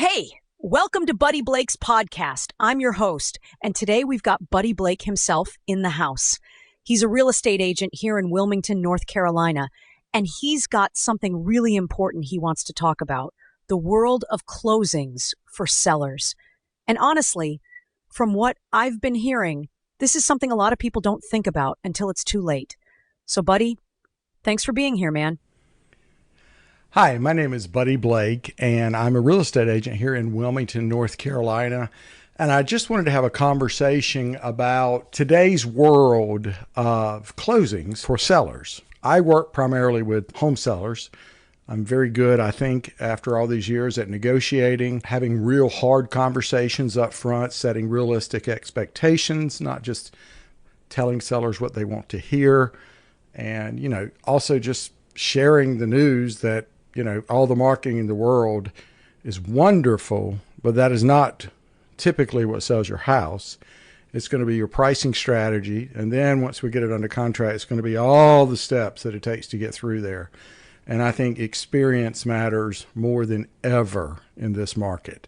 Hey, welcome to Buddy Blake's podcast. I'm your host, and today we've got Buddy Blake himself in the house. He's a real estate agent here in Wilmington, North Carolina, and he's got something really important he wants to talk about: the world of closings for sellers. And honestly, from what I've been hearing, this is something a lot of people don't think about until it's too late. So, Buddy, thanks for being here, man. Hi, my name is Buddy Blake, and I'm a real estate agent here in Wilmington, North Carolina. And I just wanted to have a conversation about today's world of closings for sellers. I work primarily with home sellers. I'm very good, I think, after all these years at negotiating, having real hard conversations up front, setting realistic expectations, not just telling sellers what they want to hear. And, also just sharing the news that all the marketing in the world is wonderful, but that is not typically what sells your house. It's going to be your pricing strategy. And then once we get it under contract, it's going to be all the steps that it takes to get through there. And I think experience matters more than ever in this market,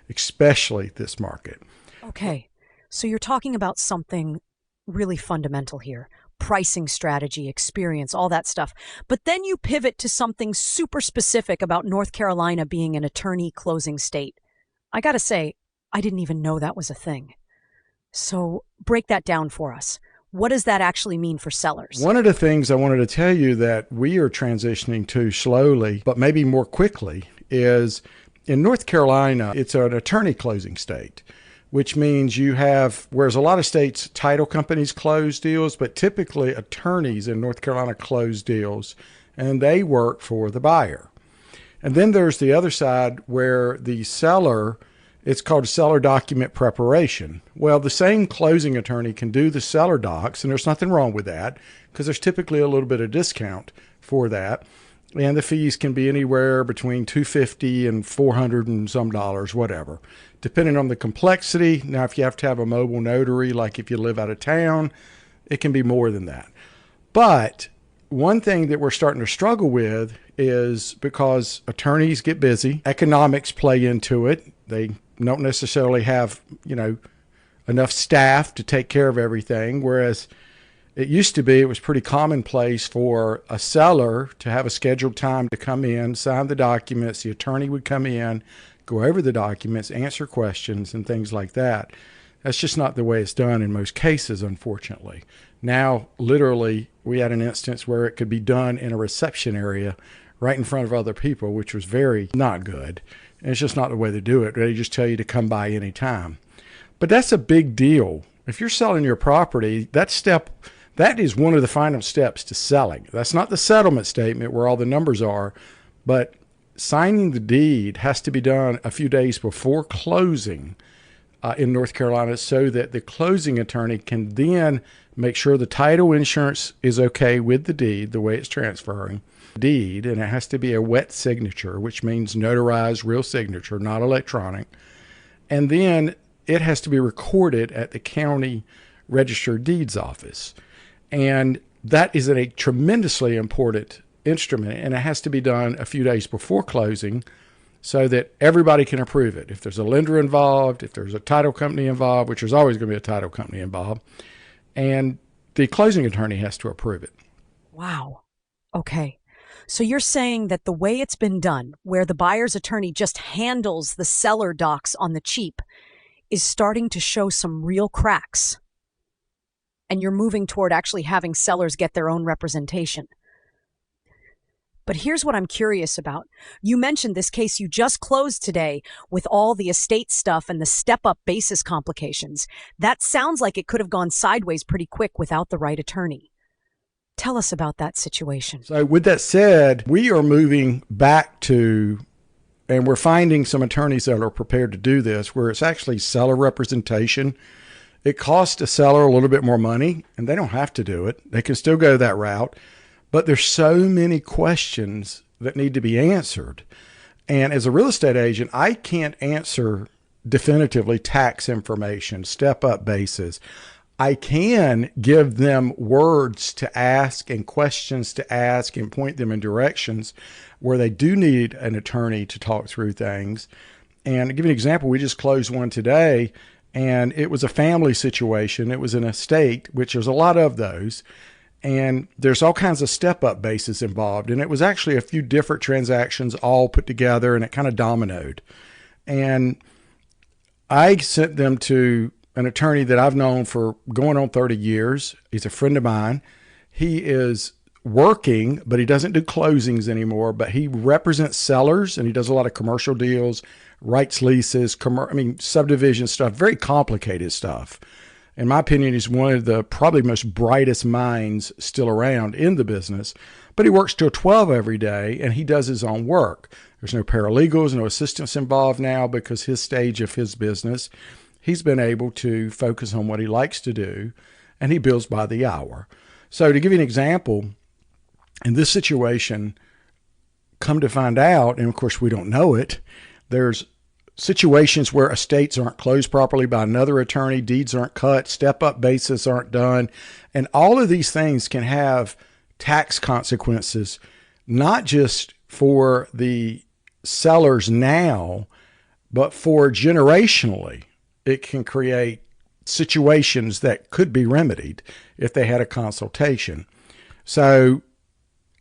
especially this market. Okay, so you're talking about something really fundamental here: pricing strategy, experience, all that stuff. But then you pivot to something super specific about North Carolina being an attorney closing state. I gotta say, I didn't even know that was a thing. So break that down for us. What does that actually mean for sellers? One of the things I wanted to tell you that we are transitioning to slowly, but maybe more quickly, is in North Carolina, it's an attorney closing state, which means you have, whereas a lot of states, title companies close deals, but typically attorneys in North Carolina close deals, and they work for the buyer. And then there's the other side where the seller, it's called seller document preparation. Well, the same closing attorney can do the seller docs, and there's nothing wrong with that because there's typically a little bit of discount for that. And the fees can be anywhere between $250 and $400 and some dollars, whatever, depending on the complexity. Now, if you have to have a mobile notary, like if you live out of town, it can be more than that. But one thing that we're starting to struggle with is because attorneys get busy, economics play into it. They don't necessarily have, enough staff to take care of everything, whereas it used to be, it was pretty commonplace for a seller to have a scheduled time to come in, sign the documents. The attorney would come in, go over the documents, answer questions and things like that. That's just not the way it's done in most cases, unfortunately. Now, literally, we had an instance where it could be done in a reception area right in front of other people, which was very not good. And it's just not the way they do it. They just tell you to come by any time. But that's a big deal. If you're selling your property, that is one of the final steps to selling. That's not the settlement statement where all the numbers are, but signing the deed has to be done a few days before closing in North Carolina so that the closing attorney can then make sure the title insurance is okay with the deed, the way it's transferring. Deed, and it has to be a wet signature, which means notarized real signature, not electronic. And then it has to be recorded at the county registered deeds office. And that is a tremendously important instrument, and it has to be done a few days before closing so that everybody can approve it. If there's a lender involved, if there's a title company involved, which there's always going to be a title company involved, and the closing attorney has to approve it. Wow. Okay. So you're saying that the way it's been done, where the buyer's attorney just handles the seller docs on the cheap, is starting to show some real cracks. And you're moving toward actually having sellers get their own representation. But here's what I'm curious about. You mentioned this case you just closed today with all the estate stuff and the step-up basis complications. That sounds like it could have gone sideways pretty quick without the right attorney. Tell us about that situation. So with that said, we are moving back to, and we're finding some attorneys that are prepared to do this, where it's actually seller representation. It costs a seller a little bit more money, and they don't have to do it. They can still go that route. But there's so many questions that need to be answered. And as a real estate agent, I can't answer definitively tax information, step-up basis. I can give them words to ask and questions to ask and point them in directions where they do need an attorney to talk through things. And to give you an example, we just closed one today, and it was a family situation. It was an estate, which there's a lot of those. And there's all kinds of step-up bases involved. And it was actually a few different transactions all put together, and it kind of dominoed. And I sent them to an attorney that I've known for going on 30 years. He's a friend of mine. He is working, but he doesn't do closings anymore, but he represents sellers, and he does a lot of commercial deals, writes leases, subdivision stuff, very complicated stuff. In my opinion, he's one of the probably most brightest minds still around in the business, but he works till 12 every day, and he does his own work. There's no paralegals, no assistants involved now because his stage of his business, he's been able to focus on what he likes to do, and he bills by the hour. So to give you an example, in this situation, come to find out, and of course we don't know it, there's situations where estates aren't closed properly by another attorney, deeds aren't cut, step-up basis aren't done, and all of these things can have tax consequences, not just for the sellers now, but for generationally. It can create situations that could be remedied if they had a consultation. So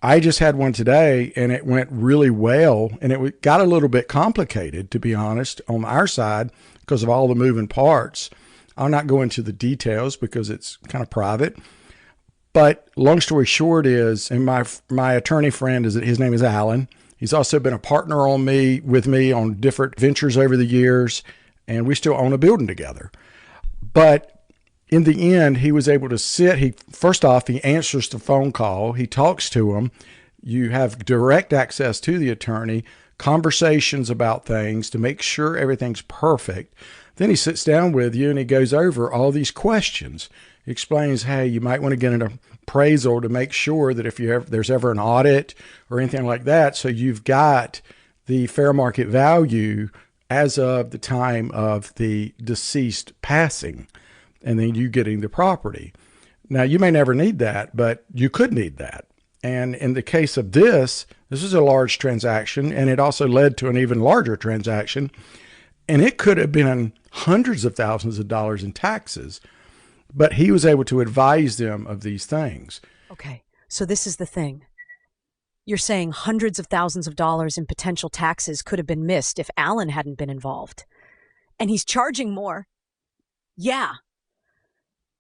I just had one today, and it went really well, and it got a little bit complicated, to be honest, on our side because of all the moving parts. I'll not go into the details because it's kind of private. But long story short is, and my attorney friend, his name is Alan. He's also been a partner with me on different ventures over the years, and we still own a building together. But in the end, he was able to sit. First off, he answers the phone call. He talks to him. You have direct access to the attorney, conversations about things to make sure everything's perfect. Then he sits down with you and he goes over all these questions. He explains, hey, you might want to get an appraisal to make sure that if there's ever an audit or anything like that, so you've got the fair market value as of the time of the deceased passing, and then you getting the property. Now, you may never need that, but you could need that. And in the case of this is a large transaction, and it also led to an even larger transaction, and it could have been hundreds of thousands of dollars in taxes, but he was able to advise them of these things. Okay, so this is the thing. You're saying hundreds of thousands of dollars in potential taxes could have been missed if Alan hadn't been involved. And he's charging more. Yeah.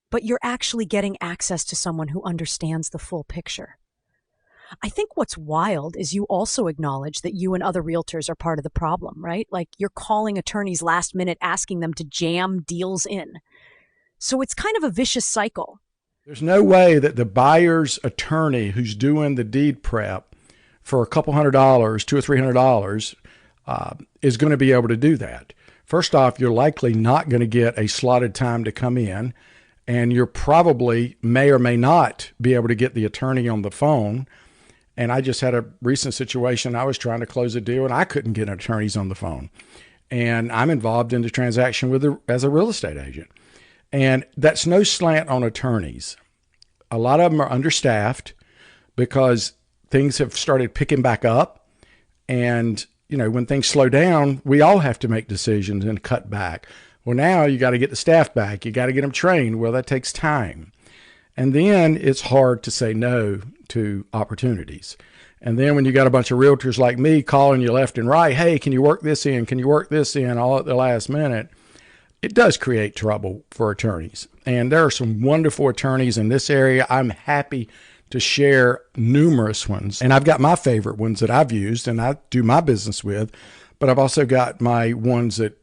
But you're actually getting access to someone who understands the full picture. I think what's wild is you also acknowledge that you and other realtors are part of the problem, right? Like you're calling attorneys last minute, asking them to jam deals in. So it's kind of a vicious cycle. There's no way that the buyer's attorney who's doing the deed prep for a couple $100, $200 or $300, is going to be able to do that. First off, you're likely not going to get a slotted time to come in, and you're probably may or may not be able to get the attorney on the phone. And I just had a recent situation. I was trying to close a deal and I couldn't get attorneys on the phone. And I'm involved in the transaction as a real estate agent. And that's no slant on attorneys. A lot of them are understaffed because things have started picking back up. And, when things slow down, we all have to make decisions and cut back. Well, now you got to get the staff back. You got to get them trained. Well, that takes time. And then it's hard to say no to opportunities. And then when you got a bunch of realtors like me calling you left and right, hey, can you work this in? Can you work this in? All at the last minute, it does create trouble for attorneys. And there are some wonderful attorneys in this area. I'm happy to share numerous ones. And I've got my favorite ones that I've used and I do my business with, but I've also got my ones that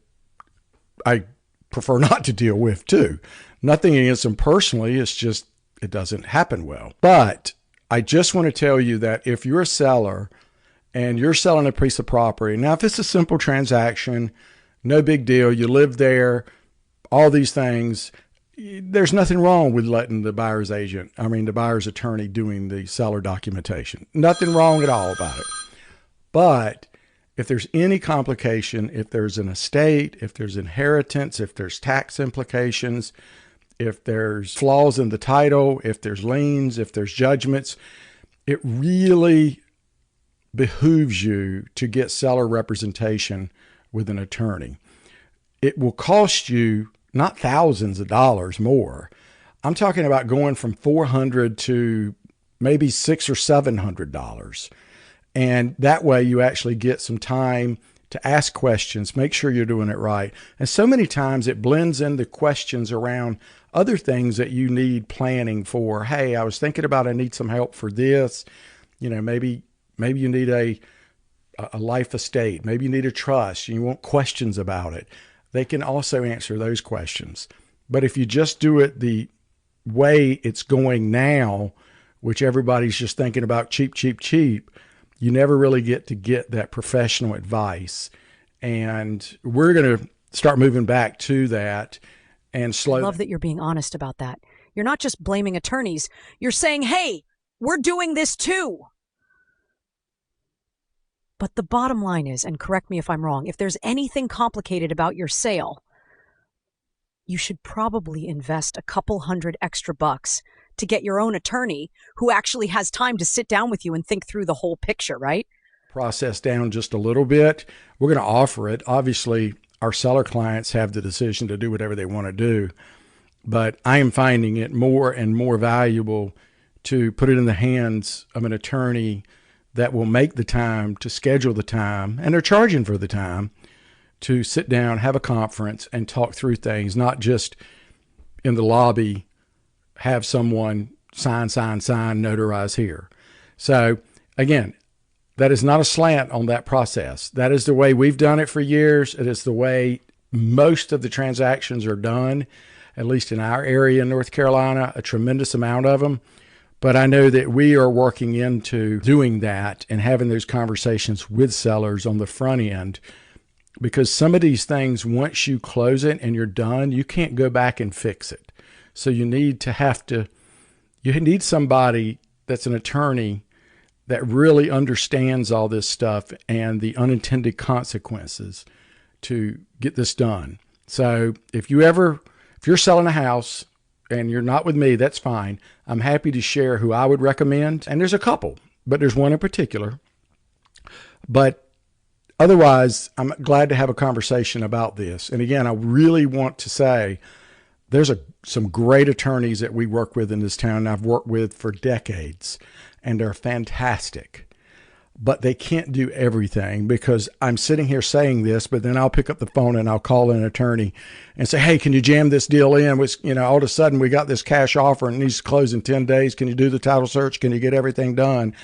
I prefer not to deal with too. Nothing against them personally. It's just, it doesn't happen well. But I just want to tell you that if you're a seller and you're selling a piece of property, now if it's a simple transaction, no big deal, you live there, all these things, there's nothing wrong with letting the buyer's attorney doing the seller documentation. Nothing wrong at all about it. But if there's any complication, if there's an estate, if there's inheritance, if there's tax implications, if there's flaws in the title, if there's liens, if there's judgments, it really behooves you to get seller representation with an attorney. It will cost you not thousands of dollars more. I'm talking about going from $400 to maybe $600 or $700. And that way you actually get some time to ask questions, make sure you're doing it right. And so many times it blends in the questions around other things that you need planning for. Hey, I was thinking about, I need some help for this. Maybe you need a life estate. Maybe you need a trust. You want questions about it. They can also answer those questions. But if you just do it the way it's going now, which everybody's just thinking about cheap, cheap, cheap, you never really get that professional advice. And we're going to start moving back to that and slowly. I love that you're being honest about that. You're not just blaming attorneys. You're saying, hey, we're doing this too. But the bottom line is, and correct me if I'm wrong, if there's anything complicated about your sale, you should probably invest a couple $100 extra to get your own attorney who actually has time to sit down with you and think through the whole picture, right? Process down just a little bit. We're going to offer it. Obviously, our seller clients have the decision to do whatever they want to do, but I am finding it more and more valuable to put it in the hands of an attorney that will make the time to schedule the time, and they're charging for the time, to sit down, have a conference, and talk through things, not just in the lobby, have someone sign, notarize here. So again, that is not a slant on that process. That is the way we've done it for years. It is the way most of the transactions are done, at least in our area in North Carolina, a tremendous amount of them. But I know that we are working into doing that and having those conversations with sellers on the front end, because some of these things, once you close it and you're done, you can't go back and fix it. So you need somebody that's an attorney that really understands all this stuff and the unintended consequences to get this done. So if you're selling a house and you're not with me, that's fine. I'm happy to share who I would recommend. And there's a couple, but there's one in particular. But otherwise, I'm glad to have a conversation about this. And again, I really want to say there's some great attorneys that we work with in this town, and I've worked with for decades, and they're fantastic. But they can't do everything, because I'm sitting here saying this, but then I'll pick up the phone and I'll call an attorney and say, hey, can you jam this deal in? Which, all of a sudden we got this cash offer and it needs to close in 10 days. Can you do the title search? Can you get everything done?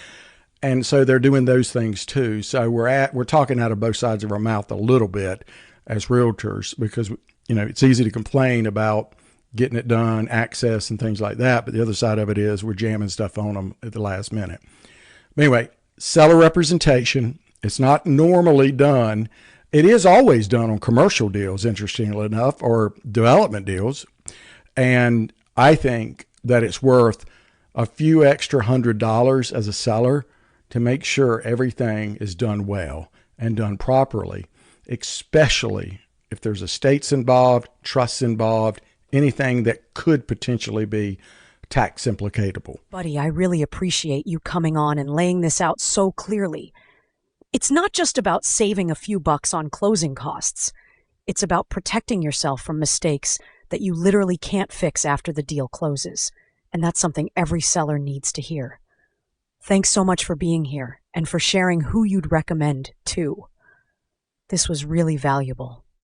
And so they're doing those things too. So we're talking out of both sides of our mouth a little bit as realtors, because, it's easy to complain about getting it done, access and things like that. But the other side of it is we're jamming stuff on them at the last minute. But anyway, seller representation, it's not normally done. It is always done on commercial deals, interestingly enough, or development deals. And I think that it's worth a few extra $100 as a seller to make sure everything is done well and done properly, especially if there's estates involved, trusts involved, anything that could potentially be tax implicatable. Buddy, I really appreciate you coming on and laying this out so clearly. It's not just about saving a few bucks on closing costs. It's about protecting yourself from mistakes that you literally can't fix after the deal closes. And that's something every seller needs to hear. Thanks so much for being here and for sharing who you'd recommend too. This was really valuable.